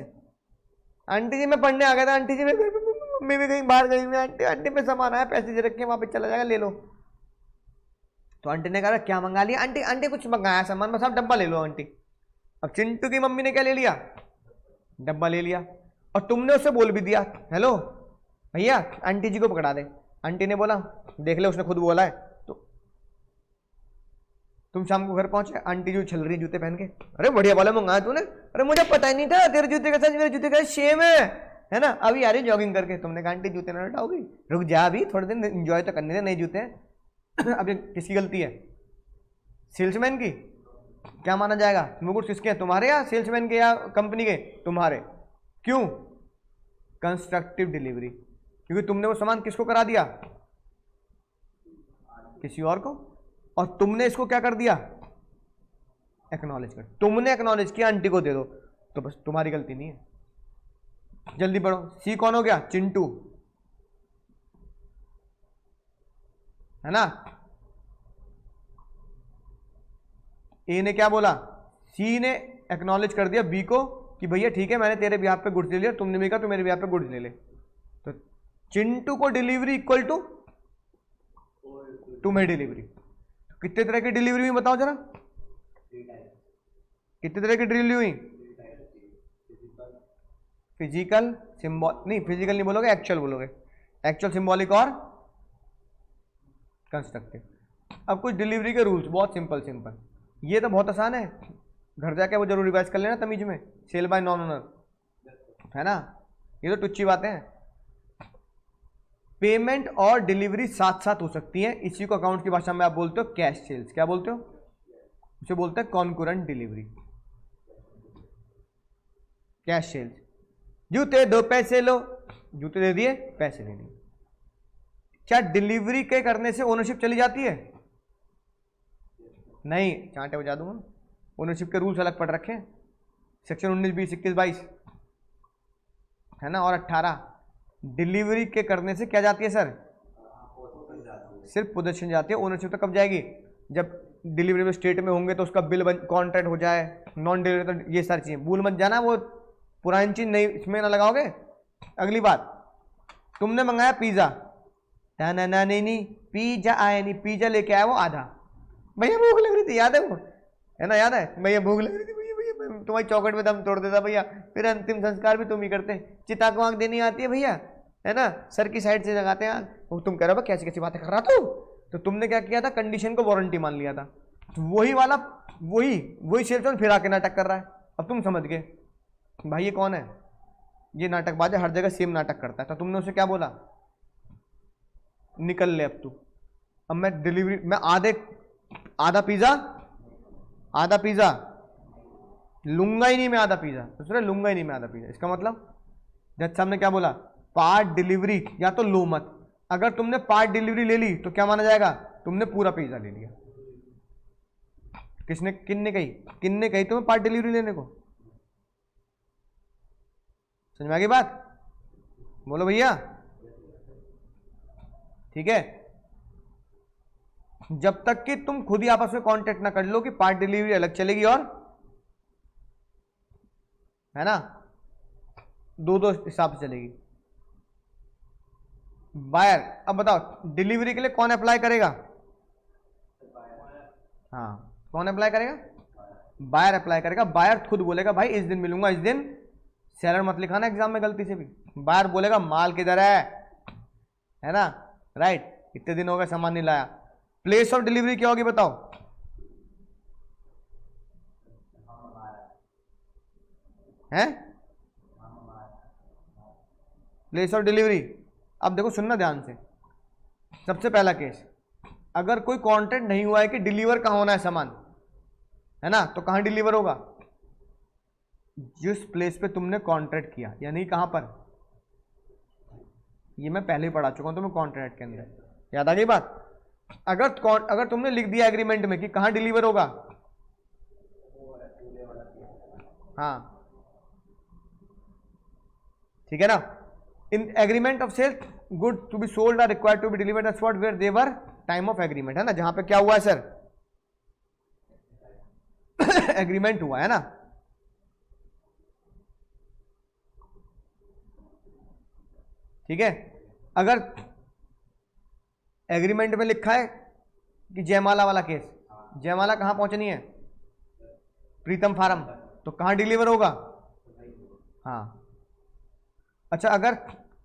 आंटी जी मैं पढ़ने आ गया था, आंटी जी मम्मी भी कहीं बाहर गई हुई, आंटी आंटी पे सामान आया, पैसे दे रखे वहाँ पे चला जाएगा, ले लो। तो आंटी ने कहा क्या मंगा लिया, आंटी आंटी कुछ मंगाया सामान, बस आप डब्बा ले लो आंटी। अब चिंटू की मम्मी ने क्या ले लिया, डब्बा ले लिया, और तुमने उससे बोल भी दिया, हेलो भैया आंटी जी को पकड़ा दे। आंटी ने बोला देख ले, उसने खुद बोला है। तो तुम शाम को घर पहुंचे, आंटी जी चल रही जूते पहन के, अरे बढ़िया वाला मंगाया तूने, अरे मुझे पता ही नहीं था तेरे जूते का साइज मेरे जूते का सेम है ना, अभी आ रही जॉगिंग करके। तुमने कहा आंटी जूते ना हटाओगी, रुक जा अभी थोड़े दिन एंजॉय तो करने दे, नए जूते हैं। अब ये किसकी गलती है? सेल्समैन की। क्या माना जाएगा? वो गुड्स किसके हैं, तुम्हारे या सेल्समैन के या कंपनी के? तुम्हारे। क्यों? कंस्ट्रक्टिव डिलीवरी, क्योंकि तुमने वो सामान किसको करा दिया? किसी और को। और तुमने इसको क्या कर दिया? एक्नॉलेज कर। तुमने एक्नॉलेज किया आंटी को दे दो, तो बस तुम्हारी गलती नहीं है। जल्दी पढ़ो। सी कौन हो गया? चिंटू, है ना। ए ने क्या बोला? सी ने एक्नॉलेज कर दिया बी को कि भैया ठीक है मैंने तेरे बिहाफ पे गुड्स ले लिया, तुमने भी कहा तो मेरे बिहाफ पे गुड्स ले ले। तो चिंटू को डिलीवरी इक्वल टू तुम्हें डिलीवरी। कितने तरह की डिलीवरी हुई बताओ जरा? कितने तरह की डिलीवरी हुई? फिजिकल, सिंबॉल नहीं, फिजिकल नहीं बोलोगे, एक्चुअल बोलोगे। एक्चुअल, सिंबॉलिक और कंस्ट्रक्टिव। अब कुछ डिलीवरी के रूल्स, बहुत सिंपल सिंपल, ये तो बहुत आसान है, घर जाके वो जरूर रिवाइज कर लेना तमीज में। सेल बाय नॉन ओनर, है ना, ये तो टुच्ची बातें हैं। पेमेंट और डिलीवरी साथ साथ हो सकती है, इसी को अकाउंट की भाषा में आप बोलते हो कैश सेल्स। क्या बोलते हो? उसे बोलते हैं कॉन्करेंट डिलीवरी, कैश सेल्स। जूते दो पैसे लो, जूते दे दिए पैसे दे दिए। क्या डिलीवरी के करने से ओनरशिप चली जाती है? नहीं, चांटे बजा दूंगा। ओनरशिप के रूल्स अलग पढ़ रखे हैं, सेक्शन 19, 20, 21, 22, है ना, और 18। डिलीवरी के करने से क्या जाती है सर? सिर्फ पोजीशन जाती है। ओनरशिप तो कब जाएगी? जब डिलीवरी में स्टेट में होंगे तो उसका बिल कॉन्ट्रैक्ट हो जाए, नॉन डिलीवरी तो ये सारी चीजें भूल मत जाना, वो पुरानी चीज नहीं इसमें ना लगाओगे। अगली बात, तुमने मंगाया पिज्जा, ना ना नहीं पिज्जा आया नहीं, पिज्जा लेके आया वो आधा। भैया भूख लग रही थी, याद है वो, है ना, याद है, भैया भूख लग रही थी, भैया भैया तुम्हारी चौकट में दम तोड़ देता भैया, फिर अंतिम संस्कार भी तुम ही करते। चिता को आंख देनी आती है भैया, है ना, सर की साइड से लगाते हैं आंख। वो तुम कह रहे हो कैसी कैसी बातें कर रहा तू, तो तुमने क्या किया था? कंडीशन को वारंटी मान लिया था। तो वही वाला वही सेल्समैन फिर आके नाटक कर रहा है। अब तुम समझ गए भाई ये कौन है, ये नाटकबाज है, हर जगह सेम नाटक करता है। तो तुमने उसे क्या बोला? निकल ले अब तू। अब मैं डिलीवरी, मैं आधा पिज्जा लूंगा ही नहीं मैं, आधा पिज्जा दूसरा लूंगा ही नहीं मैं, आधा पिज्जा। इसका मतलब जज साहब ने क्या बोला? पार्ट डिलीवरी या तो लो मत। अगर तुमने पार्ट डिलीवरी ले ली तो क्या माना जाएगा? तुमने पूरा पिज्जा ले लिया। किन्ने कही तुम्हें पार्ट डिलीवरी लेने को? समझ में आ गई बात? बोलो भैया, ठीक है। जब तक कि तुम खुद ही आपस में कांटेक्ट ना कर लो कि पार्ट डिलीवरी अलग चलेगी और, है ना, दो हिसाब से चलेगी। बायर, अब बताओ डिलीवरी के लिए कौन अप्लाई करेगा? हाँ, कौन अप्लाई करेगा? बायर अप्लाई करेगा। बायर खुद बोलेगा भाई इस दिन मिलूंगा, इस दिन सेलर मत लिखाना एग्जाम में गलती से भी। बायर बोलेगा माल किधर है ना, राइट, इतने दिन हो गए सामान नहीं लाया। प्लेस ऑफ डिलीवरी क्या होगी बताओ? हैं? Place of delivery. अब देखो सुनना ध्यान से। सबसे पहला केस, अगर कोई कॉन्ट्रैक्ट नहीं हुआ है कि डिलीवर कहां होना है सामान, है ना, तो कहां डिलीवर होगा? जिस प्लेस पे तुमने कॉन्ट्रैक्ट किया, यानी कहां पर, ये मैं पहले ही पढ़ा चुका हूं तुम्हें कॉन्ट्रैक्ट के अंदर, याद आ गई बात? अगर तुमने लिख दिया एग्रीमेंट में कि कहां डिलीवर होगा, हाँ ठीक है ना, in agreement of sale good to be sold are required to be delivered at spot where they were time of agreement, है ना, जहां पे क्या हुआ है सर? एग्रीमेंट हुआ है ना। ठीक है, अगर एग्रीमेंट में लिखा है कि जयमाला वाला केस, जयमाला कहां पहुंचनी है? प्रीतम फार्म, तो कहां डिलीवर होगा? हाँ, अच्छा, अगर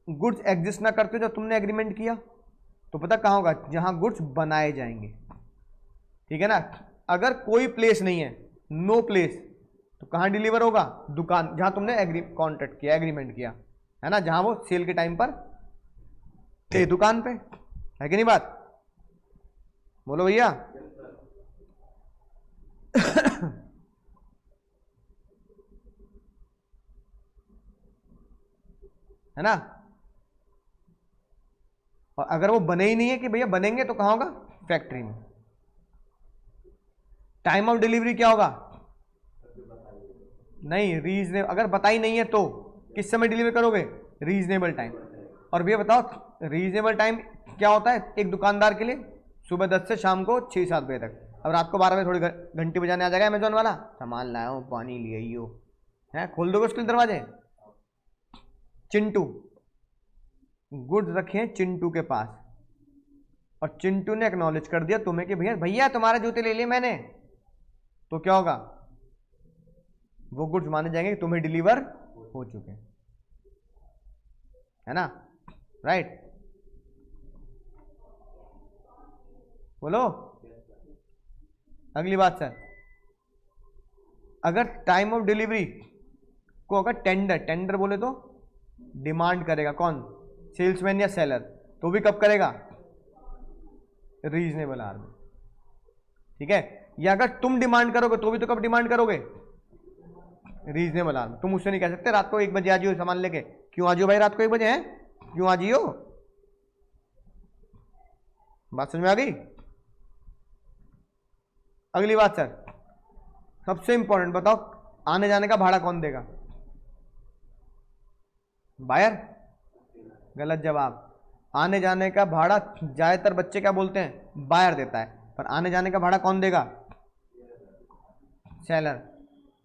गुड्स एग्जिस्ट ना करते जब तुमने एग्रीमेंट किया तो पता कहां होगा? जहां गुड्स बनाए जाएंगे, ठीक है ना। अगर कोई प्लेस नहीं है, नो प्लेस, तो कहां डिलीवर होगा? दुकान, जहां तुमने कॉन्ट्रैक्ट किया, एग्रीमेंट किया, है ना, जहां वो सेल के टाइम पर थे दुकान पे, है कि नहीं बात? बोलो भैया। है ना। और अगर वो बने ही नहीं है कि भैया बनेंगे तो कहां होगा, फैक्ट्री में। टाइम ऑफ डिलीवरी क्या होगा, नहीं रीजनेबल, अगर बताई नहीं है तो किस समय डिलीवर करोगे, रीजनेबल टाइम। और भैया बताओ रीजनेबल टाइम क्या होता है एक दुकानदार के लिए, सुबह 10 से शाम को 6-7 बजे तक। अब रात को 12 बजे थोड़ी घंटी बजाने आ जाएगा अमेजोन वाला, सामान लाया हूँ पानी ले आइयो, है खोल दोगे उसके दरवाजे। चिंटू, गुड्स रखे हैं चिंटू के पास, और चिंटू ने एक्नॉलेज कर दिया तुम्हें कि भैया भैया तुम्हारे जूते ले लिए मैंने, तो क्या होगा, वो गुड्स माने जाएंगे कि तुम्हें डिलीवर हो चुके हैं, है ना, राइट। बोलो अगली बात सर। अगर टाइम ऑफ डिलीवरी को अगर टेंडर बोले तो डिमांड करेगा कौन, सेल्समैन या सेलर, तो भी कब करेगा, रीजनेबल आवर में, ठीक है। या अगर तुम डिमांड करोगे तो भी तो कब डिमांड करोगे, रीजनेबल आवर में। तुम उससे नहीं कह सकते रात को 1 बजे आ जाइयो सामान लेके, क्यों आ जाइयो भाई रात को 1 बजे, है क्यों आ जाइयो, बात समझ में आ गई। अगली बात सर, सबसे इंपॉर्टेंट बताओ, आने जाने का भाड़ा कौन देगा, बायर, गलत जवाब। आने जाने का भाड़ा ज्यादातर बच्चे क्या बोलते हैं, बायर देता है, पर आने जाने का भाड़ा कौन देगा, सेलर।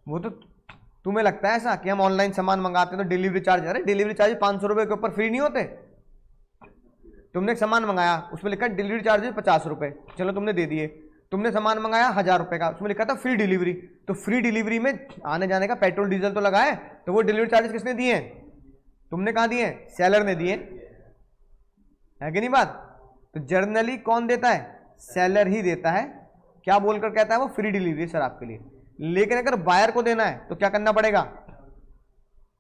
वो तो तुम्हें लगता है ऐसा कि हम ऑनलाइन सामान मंगाते हैं तो डिलीवरी चार्ज, अरे डिलीवरी चार्ज 500 रुपए के ऊपर फ्री नहीं होते। तुमने एक सामान मंगाया उसमें लिखा डिलीवरी चार्ज 50 रुपए, चलो तुमने दे दिए। तुमने सामान मंगाया 1000 रुपए का, उसमें लिखा था फ्री डिलीवरी, तो फ्री डिलीवरी में आने जाने का पेट्रोल डीजल तो लगा है, तो वो डिलीवरी चार्जेस किसने दिए हैं, तुमने कहा दिए, सेलर ने दिए, है कि नहीं बात। तो जर्नली कौन देता है, सेलर ही देता है। क्या बोलकर कहता है वो, फ्री डिलीवरी सर आपके लिए। लेकिन अगर बायर को देना है तो क्या करना पड़ेगा,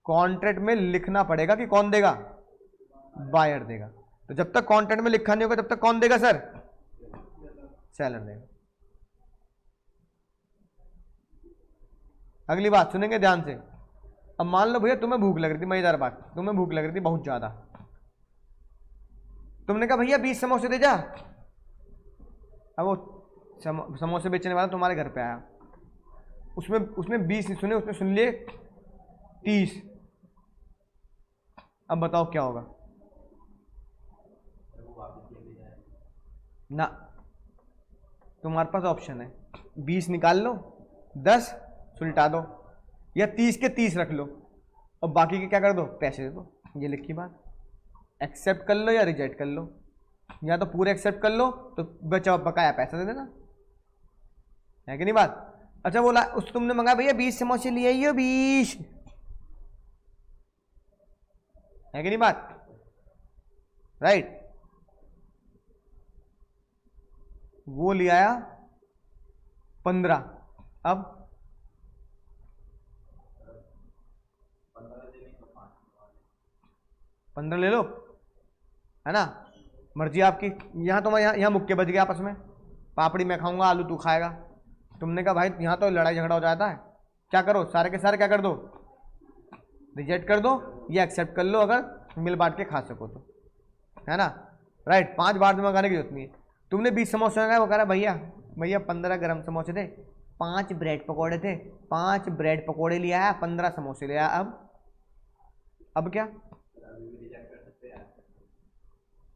कॉन्ट्रैक्ट में लिखना पड़ेगा कि कौन देगा, बायर देगा। तो जब तक कॉन्ट्रैक्ट में लिखा नहीं होगा तब तक कौन देगा सर, सेलर देगा। अगली बात सुनेंगे ध्यान से। अब मान लो भैया तुम्हें भूख लग रही थी, मजेदार बात, तुम्हें भूख लग रही थी बहुत ज्यादा, तुमने कहा भैया 20 समोसे दे जा। अब वो समोसे बेचने वाला तुम्हारे घर पे आया, उसने 20 नहीं सुने, उसने सुन लिए 30। अब बताओ क्या होगा ना, तुम्हारे पास ऑप्शन है 20 निकाल लो, 10 सुलटा दो, या 30 के 30 रख लो और बाकी के क्या कर दो, पैसे दे दो। ये लिखी बात, एक्सेप्ट कर लो या रिजेक्ट कर लो, या तो पूरे एक्सेप्ट कर लो तो बचा बकाया पैसा दे देना, है कि नहीं बात। अच्छा बोला उस तुमने मंगा भैया 20 समोसे लिए आइयो 20, है कि नहीं बात, राइट। वो ले आया 15, अब 15 ले लो, है ना, मर्जी आपकी। यहां तो मैं यहाँ मुक्के बज गया आपस में, पापड़ी मैं खाऊंगा आलू तू खाएगा। तुमने कहा भाई यहाँ तो लड़ाई झगड़ा हो जाता है, क्या करो सारे के सारे क्या कर दो, रिजेक्ट कर दो या एक्सेप्ट कर लो, अगर मिल बांट के खा सको तो, है ना, राइट। 5 बार में मंगाने की जरूरत नहीं है। तुमने 20 समोसे मंगाए, वो कह रहा भैया भैया 15 गरम समोसे थे, 5 ब्रेड पकौड़े थे, 5 ब्रेड पकौड़े ले आया, 15 समोसे ले आया। अब क्या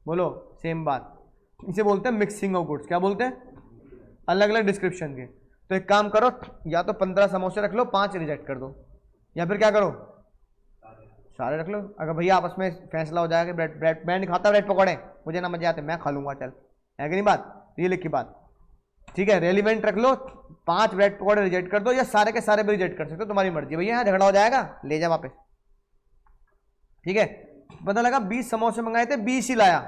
बोलो, सेम बात, इसे बोलते हैं मिक्सिंग ऑफ गुड्स। क्या बोलते हैं, अलग अलग डिस्क्रिप्शन के। तो एक काम करो, या तो 15 समोसे रख लो, 5 रिजेक्ट कर दो, या फिर क्या करो सारे रख लो। अगर भैया आपस में फैसला हो जाएगा ब्रेड ब्रेड मैं नहीं खाता ब्रेड पकौड़े, मुझे ना मजे आते, मैं खा लूंगा, चल, है कि नहीं बात, ये लिखी बात, ठीक है। रेलिवेंट रख लो, 5 ब्रेड पकौड़े रिजेक्ट कर दो, या सारे के सारे भी रिजेक्ट कर सकते हो, तुम्हारी मर्जी। भैया यहाँ झगड़ा हो जाएगा, ले जा वापस, ठीक है। पता लगा 20 समोसे मंगाए थे, 20 ही लाया,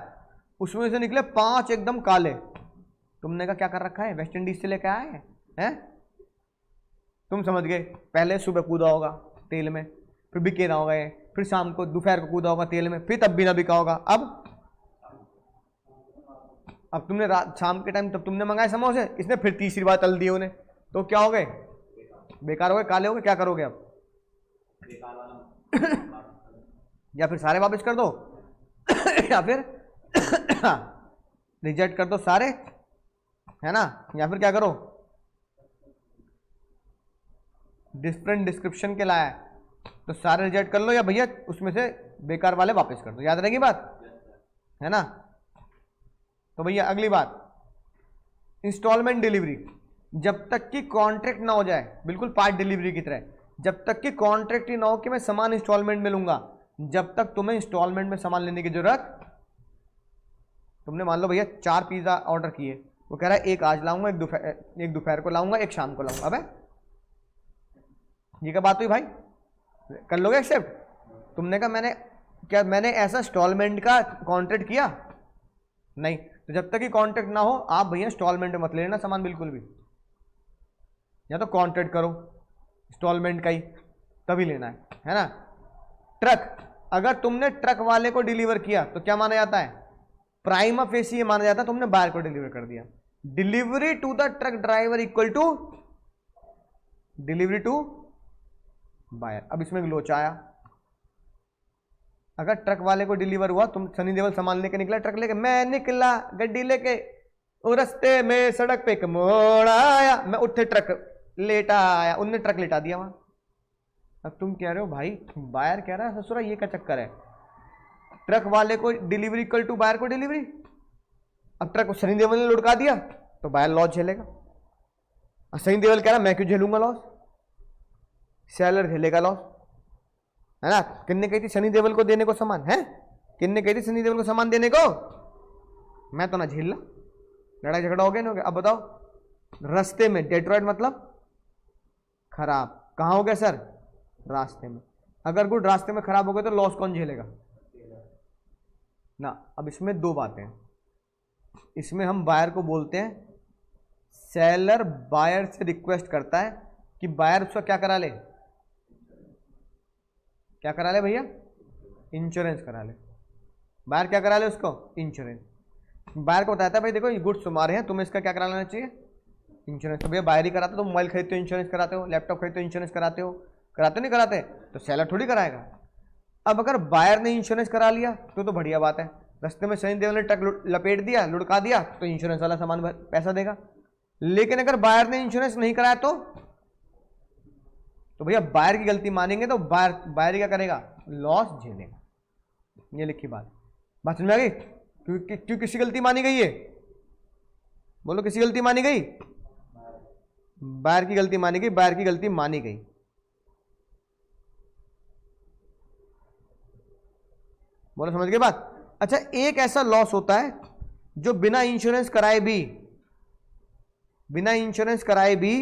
उसमें से निकले 5 एकदम काले। तुमने का क्या कर रखा है, वेस्ट इंडीज से लेकर आए हैं, तुम समझ गए। पहले सुबह कूदा होगा तेल में, फिर बिके ना होगा, फिर शाम को दोपहर को कूदा होगा तेल में, फिर तब भी ना बिका होगा। अब तुमने रात शाम के टाइम तब तुमने मंगाए समोसे, इसने फिर तीसरी बार तल दिए उन्हें, तो क्या हो गए? बेकार हो गए, काले हो गए। क्या करोगे अब? या फिर सारे वापस कर दो या फिर रिजेक्ट कर दो सारे, है ना, या फिर क्या करो, डिफरेंट डिस्क्रिप्शन के लाया तो सारे रिजेक्ट कर लो, या भैया उसमें से बेकार वाले वापस कर दो। याद रहेगी बात, है ना। तो भैया अगली बात, इंस्टॉलमेंट डिलीवरी। जब तक कि कॉन्ट्रैक्ट ना हो जाए, बिल्कुल पार्ट डिलीवरी की तरह, जब तक कि कॉन्ट्रैक्ट ही ना हो कि मैं सामान इंस्टॉलमेंट में लूंगा, जब तक तुम्हें इंस्टॉलमेंट में सामान लेने की जरूरत। तुमने मान लो भैया 4 पिज्जा ऑर्डर किए, वो कह रहा है एक आज लाऊंगा, एक दोपहर को लाऊंगा, एक शाम को लाऊंगा। अबे ये क्या बात हुई भाई? कर लोगे एक्सेप्ट? तुमने कहा मैंने ऐसा इंस्टॉलमेंट का कॉन्ट्रैक्ट किया? नहीं। तो जब तक कि कॉन्ट्रैक्ट ना हो आप भैया इंस्टॉलमेंट में मत लेना सामान बिल्कुल भी, या तो कॉन्ट्रैक्ट करो इंस्टॉलमेंट का ही, तभी लेना है ना। ट्रक, अगर तुमने ट्रक वाले को डिलीवर किया तो क्या माना जाता है? प्राइमा फेसी ये माना जाता है तुमने बायर को डिलीवर कर दिया। Delivery to the truck driver equal to delivery to buyer. अब इसमें लोच आया, अगर ट्रक वाले को डिलीवर हुआ, तुम सनी देओल सामान लेके निकला, ट्रक लेके, मैं निकला गड्डी लेके, वो रास्ते में सड़क पे एक मोड़ आया, मैं उठे ट्रक लेटा आया, उनने ट्रक लेटा दिया वहां। अब तुम कह रहे हो भाई बायर कह रहा है ससुरा ये क्या चक्कर है, ट्रक वाले को डिलीवरी इक्वल टू बायर को डिलीवरी। अब ट्रक को सनी देओल ने लुढ़का दिया तो बायर लॉस झेलेगा, और सनी देओल कह रहा मैं क्यों झेलूंगा लॉस, सेलर झेलेगा लॉस, है ना। किन्ने कही थी सनी देओल को देने को सामान, है किन्ने कही थी सनी देओल को सामान देने को? मैं तो ना झेल ला, लड़ाई झगड़ा हो गया ना। अब बताओ, रास्ते में डेट्रॉइट मतलब खराब, कहां हो गया सर? रास्ते में। अगर गुड रास्ते में खराब हो गया तो लॉस कौन झेलेगा ना। अब इसमें 2 बातें, इसमें हम बायर को बोलते हैं, सेलर बायर से रिक्वेस्ट करता है कि बायर उसका क्या करा ले, क्या करा ले भैया? इंश्योरेंस करा ले। बायर क्या करा ले उसको? इंश्योरेंस। बायर को बताता है भाई देखो ये गुड्स तुम्हारे हैं, तुम्हें इसका क्या करा लेना चाहिए? इंश्योरेंस। तो भैया बायर ही कराते, तो मोबाइल खरीदते हो इंश्योरेंस कराते हो, लैपटॉप खरीदते हो इंश्योरेंस कराते हो, कराते नहीं कराते? तो सेलर थोड़ी कराएगा। अब अगर बायर ने इंश्योरेंस करा लिया तो बढ़िया बात है, रास्ते में सनी देओल ने ट्रक लपेट दिया, लुढ़का दिया, तो इंश्योरेंस वाला सामान पैसा देगा। लेकिन अगर बायर ने इंश्योरेंस नहीं कराया तो भैया बायर की गलती मानेंगे तो बायर क्या करेगा? लॉस झेलेगा। ये लिखी बात समझ में आ गई? क्यों किसी गलती मानी गई है? बोलो किसी गलती मानी गई? बायर की गलती मानी गई, बायर की गलती मानी गई। बोलो समझ गए बात? अच्छा, एक ऐसा लॉस होता है जो बिना इंश्योरेंस कराए भी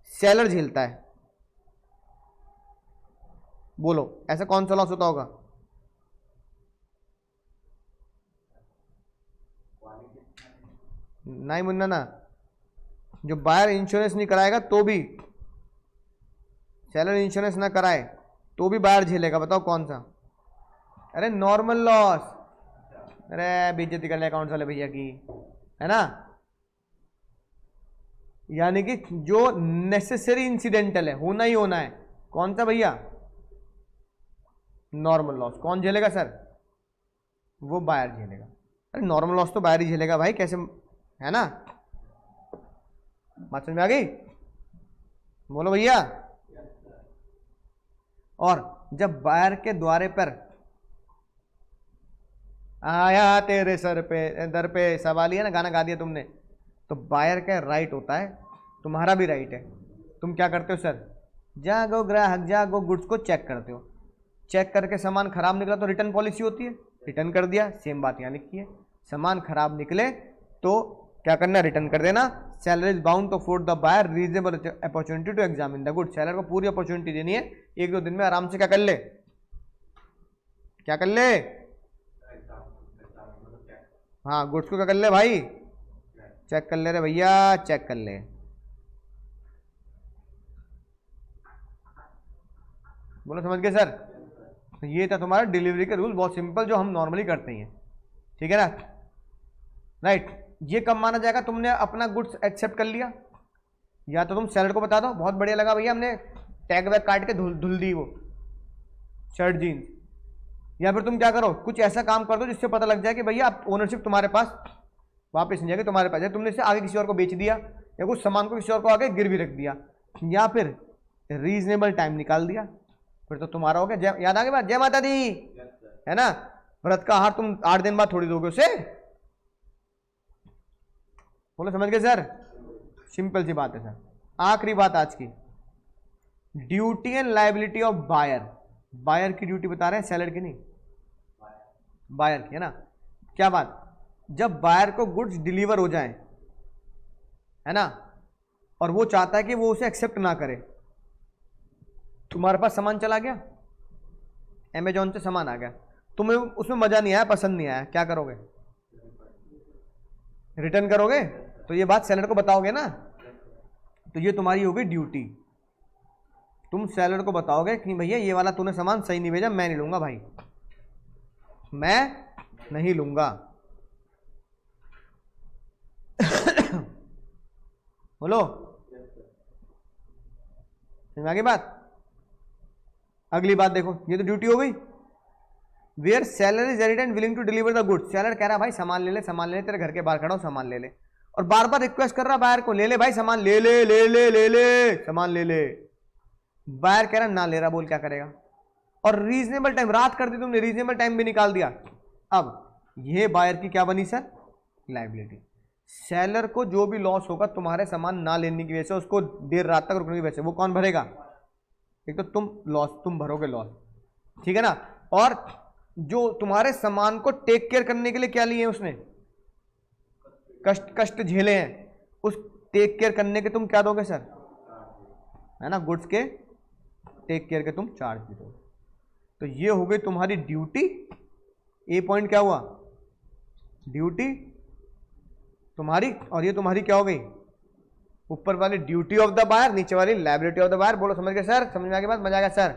सेलर झेलता है। बोलो ऐसा कौन सा लॉस होता होगा? नहीं मुन्ना ना, जो बायर इंश्योरेंस नहीं कराएगा तो भी, सेलर इंश्योरेंस ना कराए तो भी बायर झेलेगा। बताओ कौन सा? अरे नॉर्मल लॉस। अरे बेइज्जती कर ले अकाउंट्स वाले भैया की, है ना। यानी कि जो नेसेसरी इंसिडेंटल है, होना ही होना है, कौन सा भैया? Normal loss. कौन झेलेगा सर? वो बायर झेलेगा। अरे नॉर्मल लॉस तो बायर ही झेलेगा भाई, कैसे, है ना। बात समझ में आ गई? बोलो भैया। और जब बायर के द्वारे पर आया तेरे सर पे दर पे सवाल, है ना, गाना गा दिया तुमने, तो बायर का राइट होता है, तुम्हारा भी राइट है। तुम क्या करते हो सर? जागो ग्राहक जागो, गुड्स को चेक करते हो, चेक करके सामान खराब निकला तो रिटर्न पॉलिसी होती है, रिटर्न कर दिया। सेम बात यहाँ लिखी है, सामान खराब निकले तो क्या करना? रिटर्न कर देना। Seller is bound to afford the buyer reasonable opportunity to examine the good. Seller को पूरी अपॉर्चुनिटी देनी है, 1-2 दिन में आराम से क्या कर ले, क्या कर ले? हाँ, गुड्स को क्या कर ले भाई? चेक कर ले रे भैया, चेक कर ले। बोलो समझ गए सर? तो ये था तुम्हारा डिलीवरी के रूल, बहुत सिंपल, जो हम नॉर्मली करते हैं, ठीक है ना। राइट। ये कब माना जाएगा? तुमने अपना गुड्स एक्सेप्ट कर लिया, या तो तुम सेलर को बता दो बहुत बढ़िया लगा भैया, हमने टैग वैग काट के धुल दी वो शर्ट जीन्स, या फिर तुम क्या करो, कुछ ऐसा काम कर दो जिससे पता लग जाए कि भैया आप ओनरशिप तुम्हारे पास वापस नहीं जाएगी, तुम्हारे पास है, तुमने इसे आगे किसी और को बेच दिया, या कुछ सामान को किसी और को आगे गिरवी रख दिया, या फिर रीजनेबल टाइम निकाल दिया, फिर तो तुम्हारा हो गया। याद आ गई बात? जय माता दी, है ना। व्रत का आहार तुम 8 दिन बाद थोड़ी दोगे उसे, बोलो समझ गए सर? सिंपल सी बात है सर। आखिरी बात आज की, duty and liability of buyer. Buyer की ड्यूटी बता रहे हैं, सेलर की नहीं, बायर की, है ना। क्या बात? जब बायर को गुड्स डिलीवर हो जाए, है ना, और वो चाहता है कि वो उसे एक्सेप्ट ना करे, तुम्हारे पास सामान चला गया, अमेजोन से सामान आ गया, तुम्हें उसमें मजा नहीं आया, पसंद नहीं आया, क्या करोगे? रिटर्न करोगे? तो ये बात सेलर को बताओगे ना, तो ये तुम्हारी होगी ड्यूटी। तुम सेलर को बताओगे कि भैया ये वाला तूने सामान सही नहीं भेजा, मैं नहीं लूंगा भाई, मैं नहीं लूंगा। बोलो, समझ आ गई बात? अगली बात देखो, ये तो ड्यूटी हो गई। Where seller is ready and willing to deliver the goods. Seller कह रहा भाई सामान ले ले, सामान ले ले, तेरे घर के बाहर खड़ा हो, सामान ले ले, और बार बार रिक्वेस्ट कर रहा बायर को, ले ले भाई सामान, ले ले ले ले ले ले सामान ले ले। बायर कह रहा ना ले रहा, बोल क्या करेगा? और रीजनेबल टाइम, रात कर दी तुमने, रीजनेबल टाइम भी निकाल दिया। अब ये बायर की क्या बनी सर? लायबिलिटी। सेलर को जो भी लॉस होगा तुम्हारे सामान ना लेने की वजह से, उसको देर रात तक रुकने की वजह से, वो कौन भरेगा? एक तो तुम लॉस, तुम भरोगे लॉस, ठीक है ना। और जो तुम्हारे सामान को टेक केयर करने के लिए क्या लिए उसने, कष्ट झेले हैं, उस टेक केयर करने के तुम क्या दोगे सर? है ना, गुड्स के टेक केयर के तुम चार्ज भी दोगे। तो ये हो गई तुम्हारी ड्यूटी। ए पॉइंट क्या हुआ? ड्यूटी तुम्हारी, और ये तुम्हारी क्या हो गई? ऊपर वाली ड्यूटी ऑफ द बायर, नीचे वाली लायबिलिटी ऑफ द बायर। बोलो समझ गए सर? समझ में आ गई बात? मजा आ गया सर?